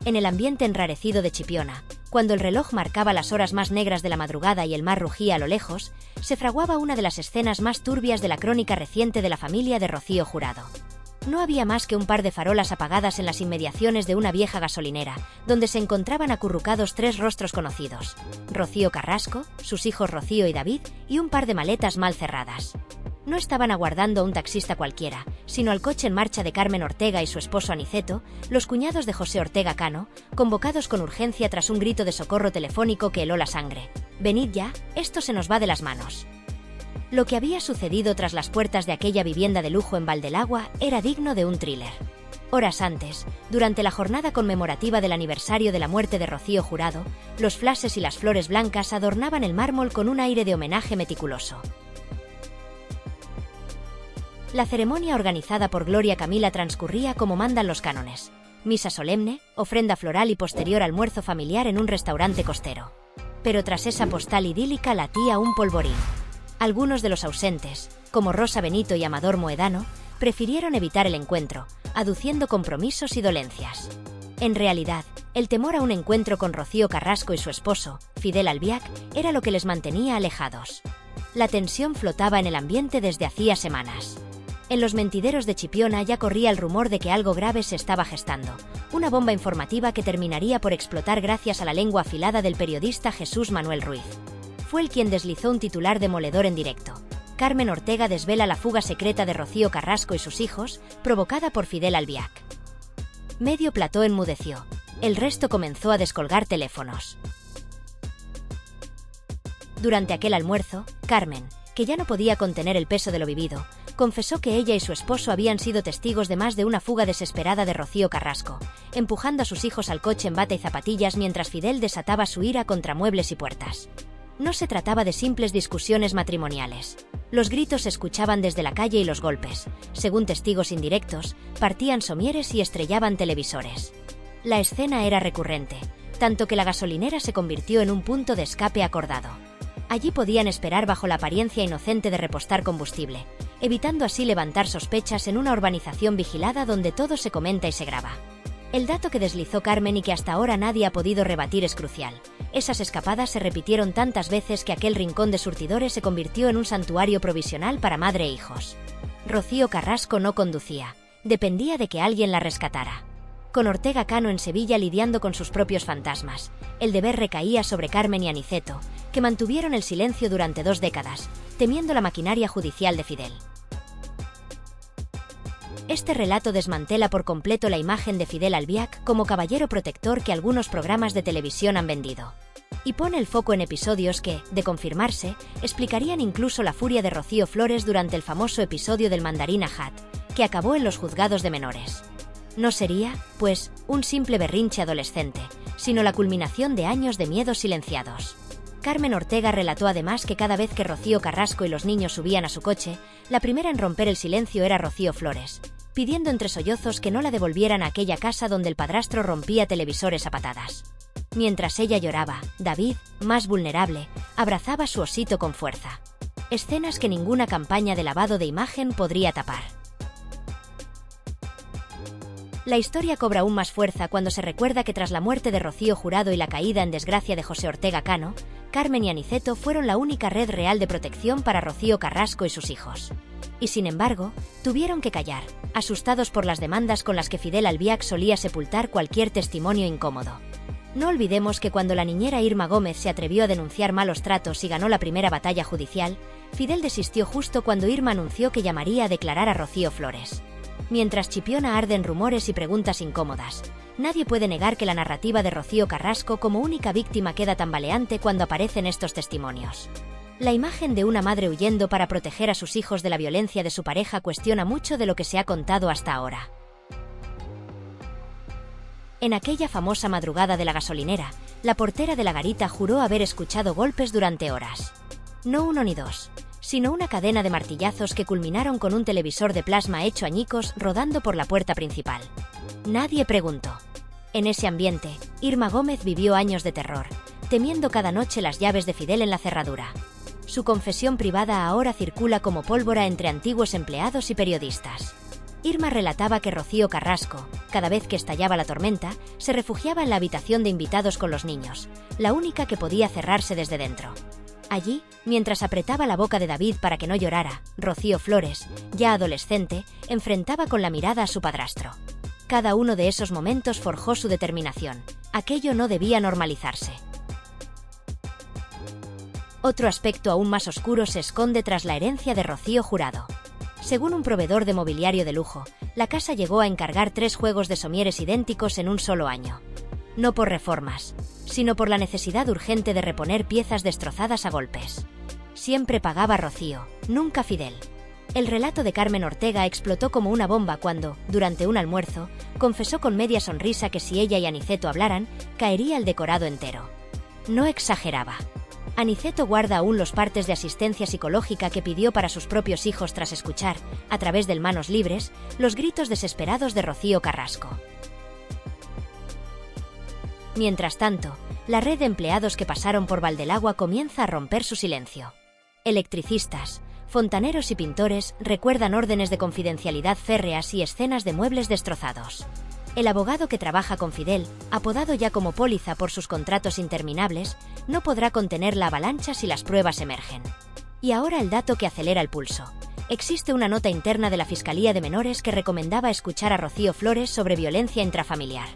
En el ambiente enrarecido de Chipiona, cuando el reloj marcaba las horas más negras de la madrugada y el mar rugía a lo lejos, se fraguaba una de las escenas más turbias de la crónica reciente de la familia de Rocío Jurado. No había más que un par de farolas apagadas en las inmediaciones de una vieja gasolinera, donde se encontraban acurrucados tres rostros conocidos: Rocío Carrasco, sus hijos Rocío y David, y un par de maletas mal cerradas. No estaban aguardando a un taxista cualquiera, sino al coche en marcha de Carmen Ortega y su esposo Aniceto, los cuñados de José Ortega Cano, convocados con urgencia tras un grito de socorro telefónico que heló la sangre. «Venid ya, esto se nos va de las manos». Lo que había sucedido tras las puertas de aquella vivienda de lujo en Valdelagua era digno de un thriller. Horas antes, durante la jornada conmemorativa del aniversario de la muerte de Rocío Jurado, los flashes y las flores blancas adornaban el mármol con un aire de homenaje meticuloso. La ceremonia organizada por Gloria Camila transcurría como mandan los cánones: misa solemne, ofrenda floral y posterior almuerzo familiar en un restaurante costero. Pero tras esa postal idílica latía un polvorín. Algunos de los ausentes, como Rosa Benito y Amador Moedano, prefirieron evitar el encuentro, aduciendo compromisos y dolencias. En realidad, el temor a un encuentro con Rocío Carrasco y su esposo, Fidel Albiac, era lo que les mantenía alejados. La tensión flotaba en el ambiente desde hacía semanas. En los mentideros de Chipiona ya corría el rumor de que algo grave se estaba gestando, una bomba informativa que terminaría por explotar gracias a la lengua afilada del periodista Jesús Manuel Ruiz. Fue él quien deslizó un titular demoledor en directo: Carmen Ortega desvela la fuga secreta de Rocío Carrasco y sus hijos, provocada por Fidel Albiac. Medio plató enmudeció. El resto comenzó a descolgar teléfonos. Durante aquel almuerzo, Carmen, que ya no podía contener el peso de lo vivido, confesó que ella y su esposo habían sido testigos de más de una fuga desesperada de Rocío Carrasco, empujando a sus hijos al coche en bata y zapatillas mientras Fidel desataba su ira contra muebles y puertas. No se trataba de simples discusiones matrimoniales. Los gritos se escuchaban desde la calle y los golpes, según testigos indirectos, partían somieres y estrellaban televisores. La escena era recurrente, tanto que la gasolinera se convirtió en un punto de escape acordado. Allí podían esperar bajo la apariencia inocente de repostar combustible, evitando así levantar sospechas en una urbanización vigilada donde todo se comenta y se graba. El dato que deslizó Carmen y que hasta ahora nadie ha podido rebatir es crucial. Esas escapadas se repitieron tantas veces que aquel rincón de surtidores se convirtió en un santuario provisional para madre e hijos. Rocío Carrasco no conducía, dependía de que alguien la rescatara. Con Ortega Cano en Sevilla lidiando con sus propios fantasmas, el deber recaía sobre Carmen y Aniceto, que mantuvieron el silencio durante 2 décadas, temiendo la maquinaria judicial de Fidel. Este relato desmantela por completo la imagen de Fidel Albiac como caballero protector que algunos programas de televisión han vendido. Y pone el foco en episodios que, de confirmarse, explicarían incluso la furia de Rocío Flores durante el famoso episodio del Mandarín Ajat, que acabó en los juzgados de menores. No sería, pues, un simple berrinche adolescente, sino la culminación de años de miedos silenciados. Carmen Ortega relató además que cada vez que Rocío Carrasco y los niños subían a su coche, la primera en romper el silencio era Rocío Flores, pidiendo entre sollozos que no la devolvieran a aquella casa donde el padrastro rompía televisores a patadas. Mientras ella lloraba, David, más vulnerable, abrazaba a su osito con fuerza. Escenas que ninguna campaña de lavado de imagen podría tapar. La historia cobra aún más fuerza cuando se recuerda que tras la muerte de Rocío Jurado y la caída en desgracia de José Ortega Cano, Carmen y Aniceto fueron la única red real de protección para Rocío Carrasco y sus hijos. Y sin embargo, tuvieron que callar, asustados por las demandas con las que Fidel Albiac solía sepultar cualquier testimonio incómodo. No olvidemos que cuando la niñera Irma Gómez se atrevió a denunciar malos tratos y ganó la primera batalla judicial, Fidel desistió justo cuando Irma anunció que llamaría a declarar a Rocío Flores. Mientras Chipiona arden rumores y preguntas incómodas, nadie puede negar que la narrativa de Rocío Carrasco como única víctima queda tambaleante cuando aparecen estos testimonios. La imagen de una madre huyendo para proteger a sus hijos de la violencia de su pareja cuestiona mucho de lo que se ha contado hasta ahora. En aquella famosa madrugada de la gasolinera, la portera de la garita juró haber escuchado golpes durante horas. No uno ni dos, sino una cadena de martillazos que culminaron con un televisor de plasma hecho añicos rodando por la puerta principal. Nadie preguntó. En ese ambiente, Irma Gómez vivió años de terror, temiendo cada noche las llaves de Fidel en la cerradura. Su confesión privada ahora circula como pólvora entre antiguos empleados y periodistas. Irma relataba que Rocío Carrasco, cada vez que estallaba la tormenta, se refugiaba en la habitación de invitados con los niños, la única que podía cerrarse desde dentro. Allí, mientras apretaba la boca de David para que no llorara, Rocío Flores, ya adolescente, enfrentaba con la mirada a su padrastro. Cada uno de esos momentos forjó su determinación. Aquello no debía normalizarse. Otro aspecto aún más oscuro se esconde tras la herencia de Rocío Jurado. Según un proveedor de mobiliario de lujo, la casa llegó a encargar 3 juegos de somieres idénticos en un solo año. No por reformas, sino por la necesidad urgente de reponer piezas destrozadas a golpes. Siempre pagaba Rocío, nunca Fidel. El relato de Carmen Ortega explotó como una bomba cuando, durante un almuerzo, confesó con media sonrisa que si ella y Aniceto hablaran, caería el decorado entero. No exageraba. Aniceto guarda aún los partes de asistencia psicológica que pidió para sus propios hijos tras escuchar, a través del Manos Libres, los gritos desesperados de Rocío Carrasco. Mientras tanto, la red de empleados que pasaron por Valdelagua comienza a romper su silencio. Electricistas, fontaneros y pintores recuerdan órdenes de confidencialidad férreas y escenas de muebles destrozados. El abogado que trabaja con Fidel, apodado ya como Póliza por sus contratos interminables, no podrá contener la avalancha si las pruebas emergen. Y ahora el dato que acelera el pulso. Existe una nota interna de la Fiscalía de Menores que recomendaba escuchar a Rocío Flores sobre violencia intrafamiliar.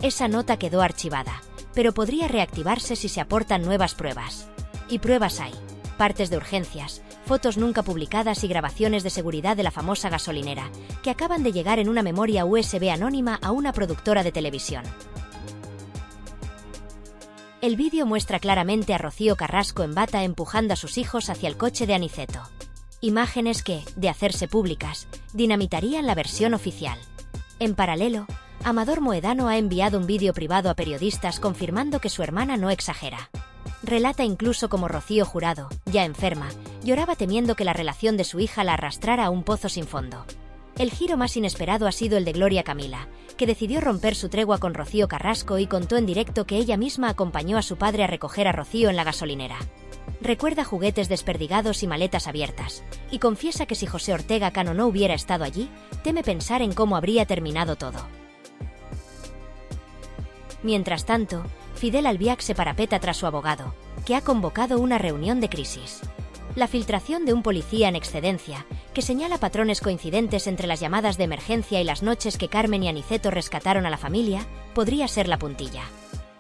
Esa nota quedó archivada, pero podría reactivarse si se aportan nuevas pruebas. Y pruebas hay. Partes de urgencias, fotos nunca publicadas y grabaciones de seguridad de la famosa gasolinera, que acaban de llegar en una memoria USB anónima a una productora de televisión. El vídeo muestra claramente a Rocío Carrasco en bata empujando a sus hijos hacia el coche de Aniceto. Imágenes que, de hacerse públicas, dinamitarían la versión oficial. En paralelo, Amador Moedano ha enviado un vídeo privado a periodistas confirmando que su hermana no exagera. Relata incluso cómo Rocío Jurado, ya enferma, lloraba temiendo que la relación de su hija la arrastrara a un pozo sin fondo. El giro más inesperado ha sido el de Gloria Camila, que decidió romper su tregua con Rocío Carrasco y contó en directo que ella misma acompañó a su padre a recoger a Rocío en la gasolinera. Recuerda juguetes desperdigados y maletas abiertas, y confiesa que si José Ortega Cano no hubiera estado allí, teme pensar en cómo habría terminado todo. Mientras tanto, Fidel Albiac se parapeta tras su abogado, que ha convocado una reunión de crisis. La filtración de un policía en excedencia, que señala patrones coincidentes entre las llamadas de emergencia y las noches que Carmen y Aniceto rescataron a la familia, podría ser la puntilla.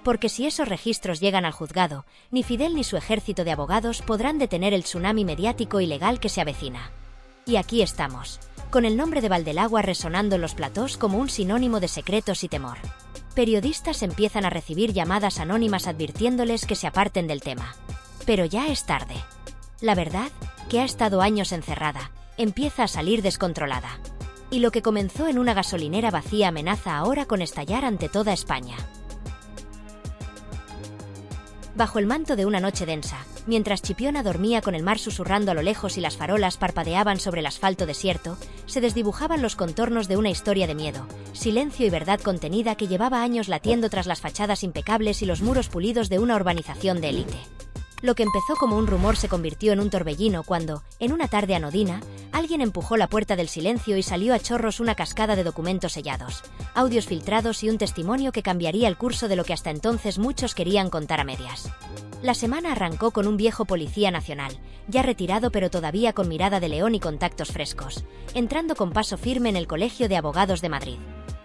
Porque si esos registros llegan al juzgado, ni Fidel ni su ejército de abogados podrán detener el tsunami mediático y legal que se avecina. Y aquí estamos, con el nombre de Valdelagua resonando en los platós como un sinónimo de secretos y temor. Periodistas empiezan a recibir llamadas anónimas advirtiéndoles que se aparten del tema. Pero ya es tarde. La verdad, que ha estado años encerrada, empieza a salir descontrolada. Y lo que comenzó en una gasolinera vacía amenaza ahora con estallar ante toda España. Bajo el manto de una noche densa, mientras Chipiona dormía con el mar susurrando a lo lejos y las farolas parpadeaban sobre el asfalto desierto, se desdibujaban los contornos de una historia de miedo, silencio y verdad contenida que llevaba años latiendo tras las fachadas impecables y los muros pulidos de una urbanización de élite. Lo que empezó como un rumor se convirtió en un torbellino cuando, en una tarde anodina, alguien empujó la puerta del silencio y salió a chorros una cascada de documentos sellados, audios filtrados y un testimonio que cambiaría el curso de lo que hasta entonces muchos querían contar a medias. La semana arrancó con un viejo policía nacional, ya retirado pero todavía con mirada de león y contactos frescos, entrando con paso firme en el Colegio de Abogados de Madrid.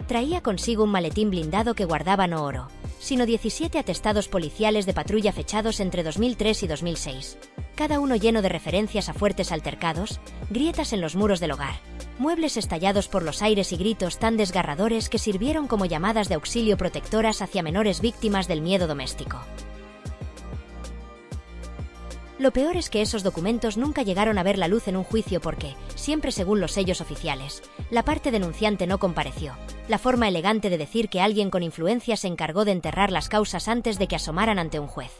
Traía consigo un maletín blindado que guardaba no oro, sino 17 atestados policiales de patrulla fechados entre 2003 y 2006, cada uno lleno de referencias a fuertes altercados, grietas en los muros del hogar, muebles estallados por los aires y gritos tan desgarradores que sirvieron como llamadas de auxilio protectoras hacia menores víctimas del miedo doméstico. Lo peor es que esos documentos nunca llegaron a ver la luz en un juicio porque, siempre según los sellos oficiales, la parte denunciante no compareció. La forma elegante de decir que alguien con influencia se encargó de enterrar las causas antes de que asomaran ante un juez.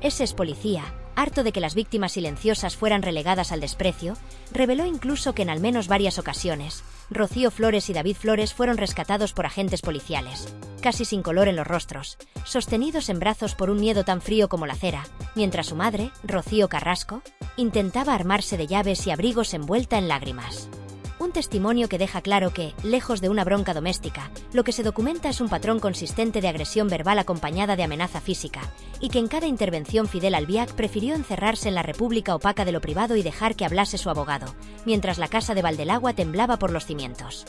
Ese ex policía, harto de que las víctimas silenciosas fueran relegadas al desprecio, reveló incluso que en al menos varias ocasiones, Rocío Flores y David Flores fueron rescatados por agentes policiales, casi sin color en los rostros, sostenidos en brazos por un miedo tan frío como la cera, mientras su madre, Rocío Carrasco, intentaba armarse de llaves y abrigos envuelta en lágrimas. Un testimonio que deja claro que, lejos de una bronca doméstica, lo que se documenta es un patrón consistente de agresión verbal acompañada de amenaza física, y que en cada intervención Fidel Albiac prefirió encerrarse en la república opaca de lo privado y dejar que hablase su abogado, mientras la casa de Valdelagua temblaba por los cimientos.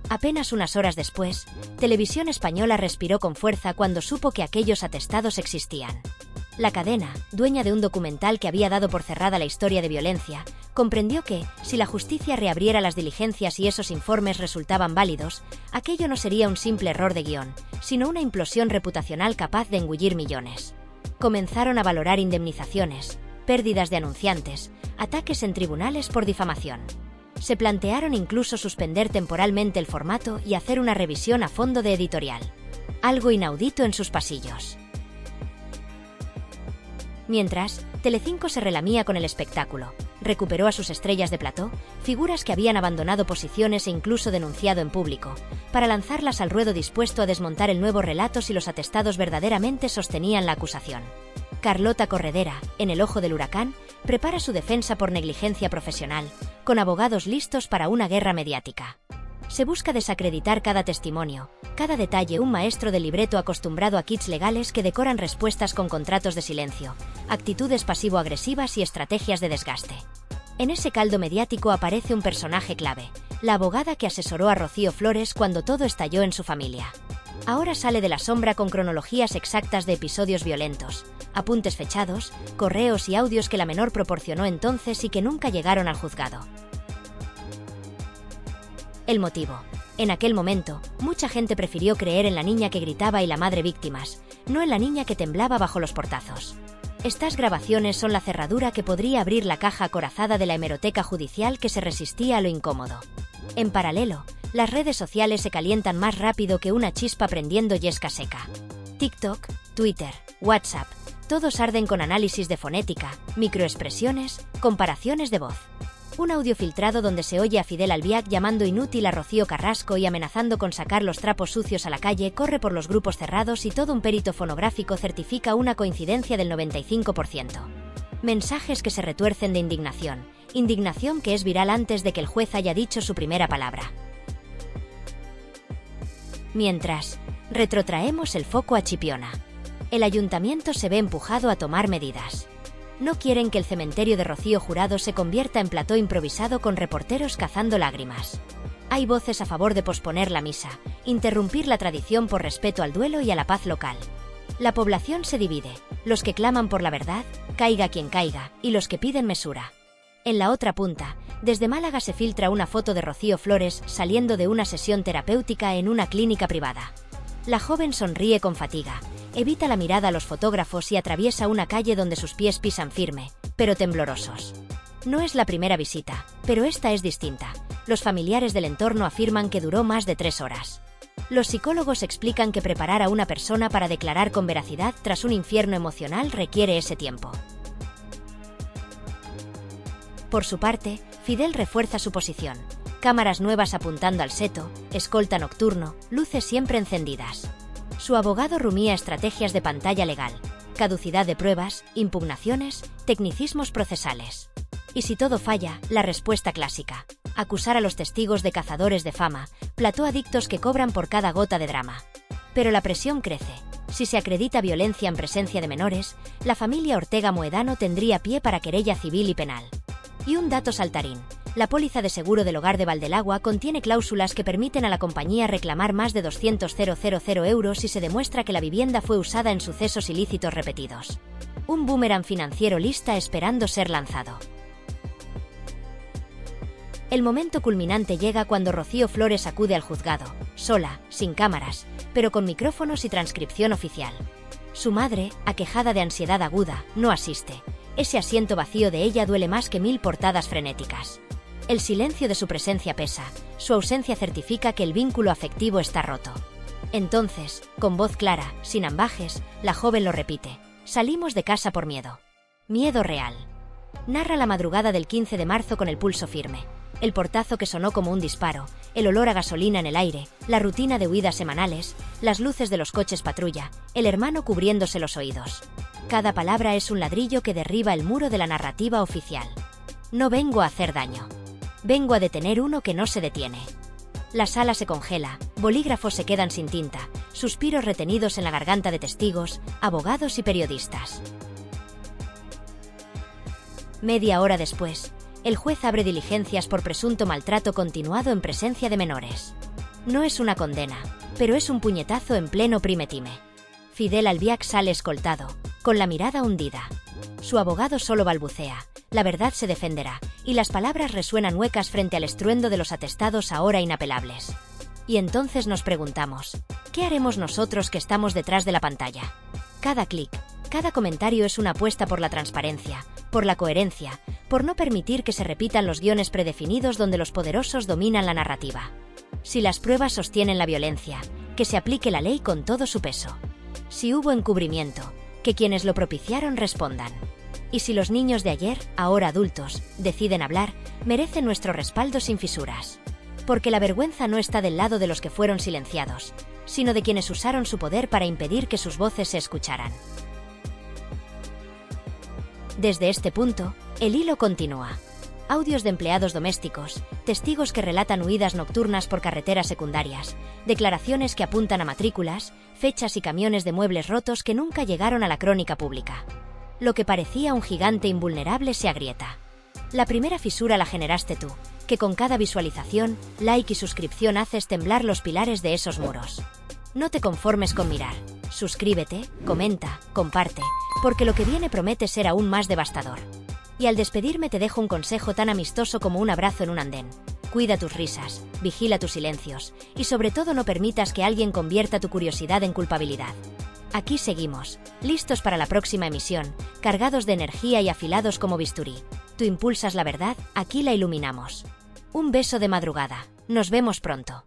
Apenas unas horas después, Televisión Española respiró con fuerza cuando supo que aquellos atestados existían. La cadena, dueña de un documental que había dado por cerrada la historia de violencia, comprendió que, si la justicia reabriera las diligencias y esos informes resultaban válidos, aquello no sería un simple error de guión, sino una implosión reputacional capaz de engullir millones. Comenzaron a valorar indemnizaciones, pérdidas de anunciantes, ataques en tribunales por difamación. Se plantearon incluso suspender temporalmente el formato y hacer una revisión a fondo de editorial. Algo inaudito en sus pasillos. Mientras, Telecinco se relamía con el espectáculo. Recuperó a sus estrellas de plató, figuras que habían abandonado posiciones e incluso denunciado en público, para lanzarlas al ruedo dispuesto a desmontar el nuevo relato si los atestados verdaderamente sostenían la acusación. Carlota Corredera, en el ojo del huracán, prepara su defensa por negligencia profesional, con abogados listos para una guerra mediática. Se busca desacreditar cada testimonio, cada detalle. Un maestro de libreto acostumbrado a kits legales que decoran respuestas con contratos de silencio, actitudes pasivo-agresivas y estrategias de desgaste. En ese caldo mediático aparece un personaje clave, la abogada que asesoró a Rocío Flores cuando todo estalló en su familia. Ahora sale de la sombra con cronologías exactas de episodios violentos, apuntes fechados, correos y audios que la menor proporcionó entonces y que nunca llegaron al juzgado. El motivo. En aquel momento, mucha gente prefirió creer en la niña que gritaba y la madre víctimas, no en la niña que temblaba bajo los portazos. Estas grabaciones son la cerradura que podría abrir la caja acorazada de la hemeroteca judicial que se resistía a lo incómodo. En paralelo, las redes sociales se calientan más rápido que una chispa prendiendo yesca seca. TikTok, Twitter, WhatsApp, todos arden con análisis de fonética, microexpresiones, comparaciones de voz. Un audio filtrado donde se oye a Fidel Albiac llamando inútil a Rocío Carrasco y amenazando con sacar los trapos sucios a la calle corre por los grupos cerrados y todo un perito fonográfico certifica una coincidencia del 95%. Mensajes que se retuercen de indignación que es viral antes de que el juez haya dicho su primera palabra. Mientras, retrotraemos el foco a Chipiona. El ayuntamiento se ve empujado a tomar medidas. No quieren que el cementerio de Rocío Jurado se convierta en plató improvisado con reporteros cazando lágrimas. Hay voces a favor de posponer la misa, interrumpir la tradición por respeto al duelo y a la paz local. La población se divide, los que claman por la verdad, caiga quien caiga, y los que piden mesura. En la otra punta, desde Málaga se filtra una foto de Rocío Flores saliendo de una sesión terapéutica en una clínica privada. La joven sonríe con fatiga, evita la mirada a los fotógrafos y atraviesa una calle donde sus pies pisan firme, pero temblorosos. No es la primera visita, pero esta es distinta. Los familiares del entorno afirman que duró más de 3 horas. Los psicólogos explican que preparar a una persona para declarar con veracidad tras un infierno emocional requiere ese tiempo. Por su parte, Fidel refuerza su posición. Cámaras nuevas apuntando al seto, escolta nocturno, luces siempre encendidas. Su abogado rumía estrategias de pantalla legal, caducidad de pruebas, impugnaciones, tecnicismos procesales. Y si todo falla, la respuesta clásica: acusar a los testigos de cazadores de fama, plató adictos que cobran por cada gota de drama. Pero la presión crece. Si se acredita violencia en presencia de menores, la familia Ortega Moedano tendría pie para querella civil y penal. Y un dato saltarín: la póliza de seguro del hogar de Valdelagua contiene cláusulas que permiten a la compañía reclamar más de 200.000 euros si se demuestra que la vivienda fue usada en sucesos ilícitos repetidos. Un boomerang financiero lista esperando ser lanzado. El momento culminante llega cuando Rocío Flores acude al juzgado, sola, sin cámaras, pero con micrófonos y transcripción oficial. Su madre, aquejada de ansiedad aguda, no asiste. Ese asiento vacío de ella duele más que 1000 portadas frenéticas. El silencio de su presencia pesa, su ausencia certifica que el vínculo afectivo está roto. Entonces, con voz clara, sin ambajes, la joven lo repite: salimos de casa por miedo. Miedo real. Narra la madrugada del 15 de marzo con el pulso firme. El portazo que sonó como un disparo, el olor a gasolina en el aire, la rutina de huidas semanales, las luces de los coches patrulla, el hermano cubriéndose los oídos. Cada palabra es un ladrillo que derriba el muro de la narrativa oficial. No vengo a hacer daño. Vengo a detener uno que no se detiene. La sala se congela, bolígrafos se quedan sin tinta, suspiros retenidos en la garganta de testigos, abogados y periodistas. Media hora después, el juez abre diligencias por presunto maltrato continuado en presencia de menores. No es una condena, pero es un puñetazo en pleno prime time. Fidel Albiac sale escoltado, con la mirada hundida. Su abogado solo balbucea, la verdad se defenderá, y las palabras resuenan huecas frente al estruendo de los atestados ahora inapelables. Y entonces nos preguntamos, ¿qué haremos nosotros que estamos detrás de la pantalla? Cada clic, cada comentario es una apuesta por la transparencia, por la coherencia, por no permitir que se repitan los guiones predefinidos donde los poderosos dominan la narrativa. Si las pruebas sostienen la violencia, que se aplique la ley con todo su peso. Si hubo encubrimiento, que quienes lo propiciaron respondan. Y si los niños de ayer, ahora adultos, deciden hablar, merecen nuestro respaldo sin fisuras. Porque la vergüenza no está del lado de los que fueron silenciados, sino de quienes usaron su poder para impedir que sus voces se escucharan. Desde este punto, el hilo continúa. Audios de empleados domésticos, testigos que relatan huidas nocturnas por carreteras secundarias, declaraciones que apuntan a matrículas, fechas y camiones de muebles rotos que nunca llegaron a la crónica pública. Lo que parecía un gigante invulnerable se agrieta. La primera fisura la generaste tú, que con cada visualización, like y suscripción haces temblar los pilares de esos muros. No te conformes con mirar. Suscríbete, comenta, comparte, porque lo que viene promete ser aún más devastador. Y al despedirme te dejo un consejo tan amistoso como un abrazo en un andén. Cuida tus risas, vigila tus silencios, y sobre todo no permitas que alguien convierta tu curiosidad en culpabilidad. Aquí seguimos, listos para la próxima emisión, cargados de energía y afilados como bisturí. Tú impulsas la verdad, aquí la iluminamos. Un beso de madrugada. Nos vemos pronto.